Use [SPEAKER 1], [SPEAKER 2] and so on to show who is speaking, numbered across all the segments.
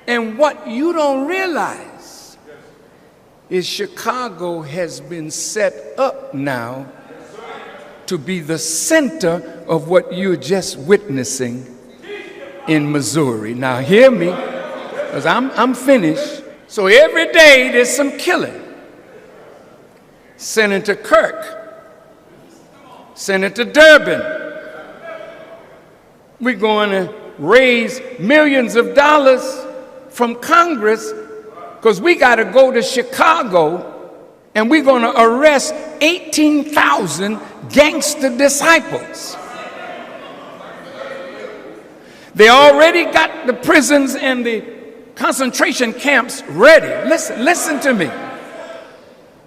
[SPEAKER 1] And what you don't realize is Chicago has been set up now to be the center of what you're just witnessing in Missouri. Now hear me, because I'm finished. So every day there's some killing. Senator Kirk, Senator Durbin. We're going to raise millions of dollars from Congress because we got to go to Chicago and we're going to arrest 18,000 gangster disciples. They already got the prisons and the concentration camps ready. Listen to me.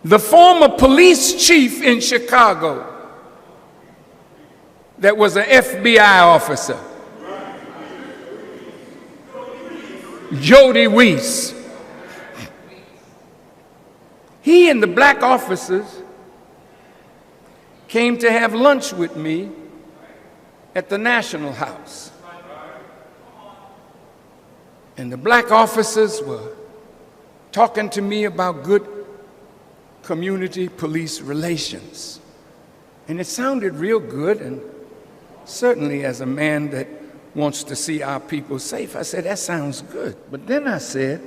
[SPEAKER 1] The former police chief in Chicago that was an FBI officer, Jody Weiss, he and the black officers came to have lunch with me at the National House. And the black officers were talking to me about good community police relations. And it sounded real good, and certainly as a man that wants to see our people safe, I said, that sounds good. But then I said,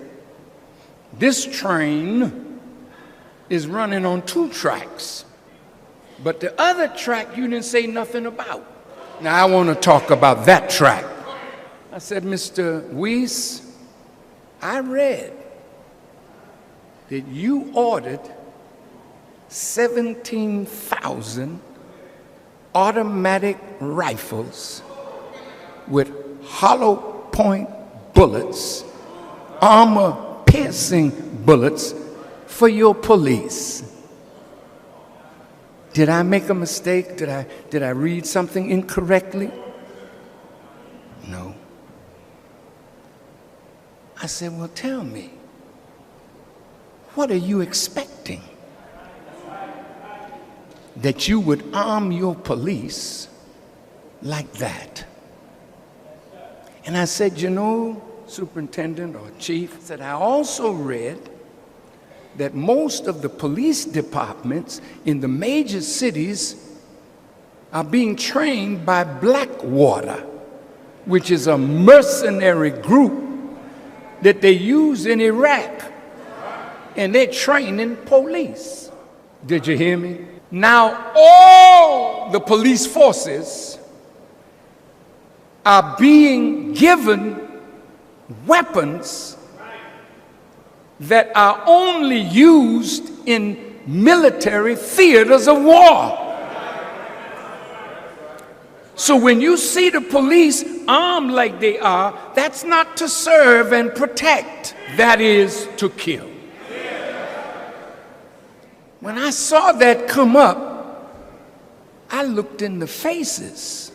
[SPEAKER 1] this train is running on 2 tracks, but the other track you didn't say nothing about. Now I want to talk about that track. I said, Mr. Weiss, I read that you ordered 17,000 automatic rifles with hollow point bullets, armor-piercing bullets for your police. Did I make a mistake? Did I read something incorrectly? No. I said, well, tell me, what are you expecting? That you would arm your police like that? And I said, you know, Superintendent or Chief, I said, I also read that most of the police departments in the major cities are being trained by Blackwater, which is a mercenary group that they use in Iraq, and they're training police. Did you hear me? Now all the police forces are being given weapons that are only used in military theaters of war. So when you see the police armed like they are, that's not to serve and protect, that is to kill. When I saw that come up, I looked in the faces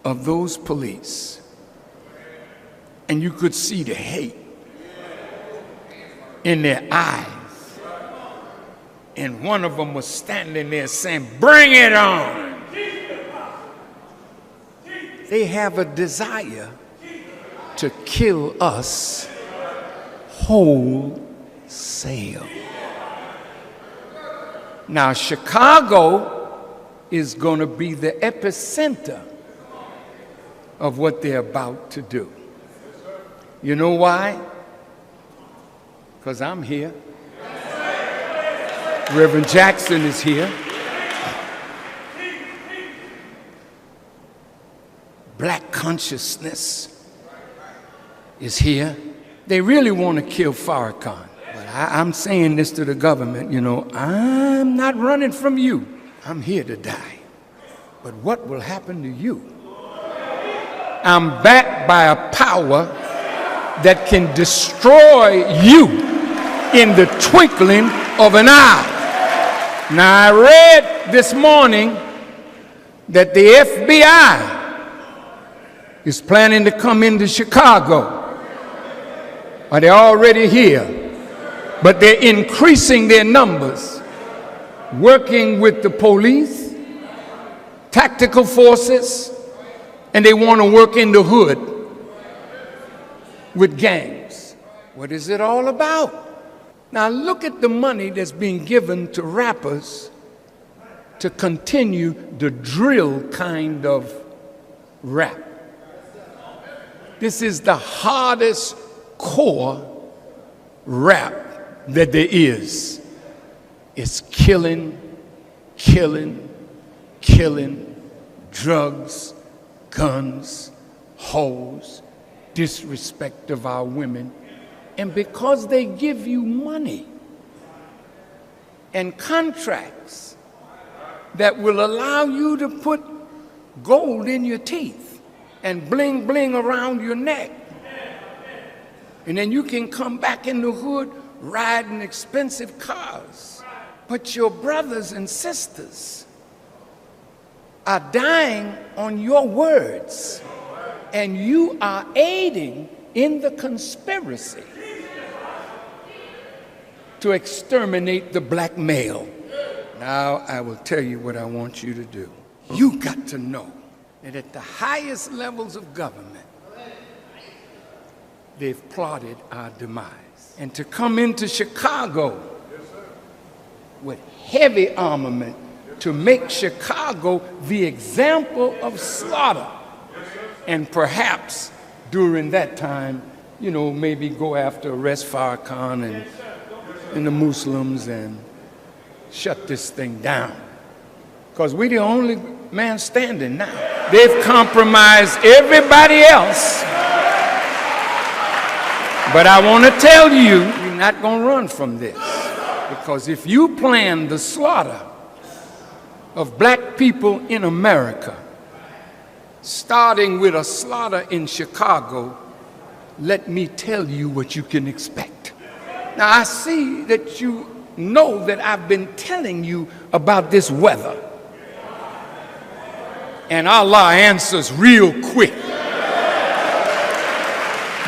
[SPEAKER 1] of those police, and you could see the hate in their eyes. And one of them was standing there saying, bring it on. They have a desire to kill us wholesale. Now, Chicago is going to be the epicenter of what they're about to do. You know why? Because I'm here. Reverend Jackson is here. Black consciousness is here. They really want to kill Farrakhan. But I'm saying this to the government, you know, I'm not running from you. I'm here to die. But what will happen to you? I'm backed by a power that can destroy you in the twinkling of an eye. Now, I read this morning that the FBI is planning to come into Chicago. Or they're already here. But they're increasing their numbers, working with the police, tactical forces, and they want to work in the hood. with gangs. What is it all about? Now look at the money that's being given to rappers to continue the drill kind of rap. This is the hardest core rap that there is. It's killing, killing, killing, drugs, guns, hoes, disrespect of our women. And because they give you money and contracts that will allow you to put gold in your teeth and bling bling around your neck, and then you can come back in the hood riding expensive cars, but your brothers and sisters are dying on your words, and you are aiding in the conspiracy to exterminate the black male. Now I will tell you what I want you to do. You got to know that at the highest levels of government, they've plotted our demise. And to come into Chicago with heavy armament to make Chicago the example of slaughter, and perhaps during that time, you know, maybe go after arrest Farrakhan and the Muslims and shut this thing down. Because we're the only man standing now. They've compromised everybody else. But I want to tell you, you're not going to run from this. Because if you plan the slaughter of black people in America, starting with a slaughter in Chicago, let me tell you what you can expect. Now, I see that you know that I've been telling you about this weather. And Allah answers real quick.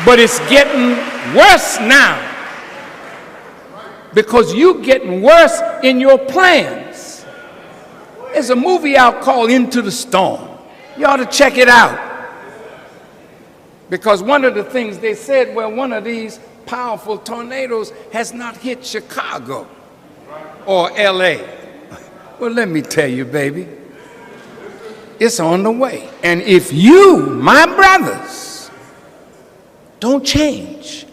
[SPEAKER 1] But it's getting worse now because you're getting worse in your plans. There's a movie out called Into the Storm. You ought to check it out. Because one of the things they said, well, one of these powerful tornadoes has not hit Chicago or LA. Well, let me tell you, baby, it's on the way. And if you, my brothers, don't change,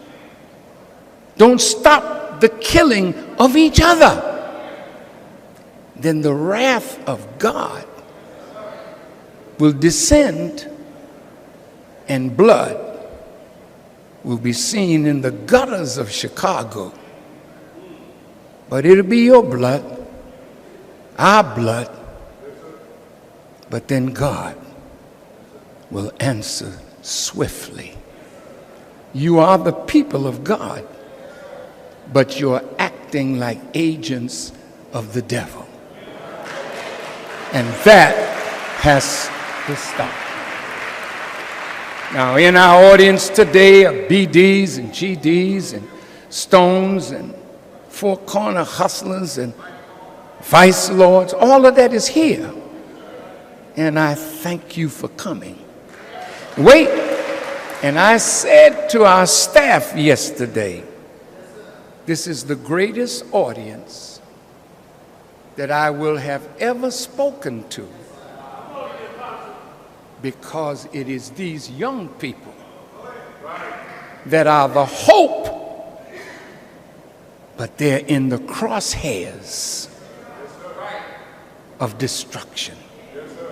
[SPEAKER 1] don't stop the killing of each other, then the wrath of God will descend and blood will be seen in the gutters of Chicago. But it'll be your blood, our blood, but then God will answer swiftly. You are the people of God, but you're acting like agents of the devil. And that has to stop. Now, in our audience today are BDs and GDs and Stones and four-corner hustlers and vice lords. All of that is here. And I thank you for coming. Wait. And I said to our staff yesterday, this is the greatest audience that I will have ever spoken to, because it is these young people that are the hope, but they're in the crosshairs of destruction.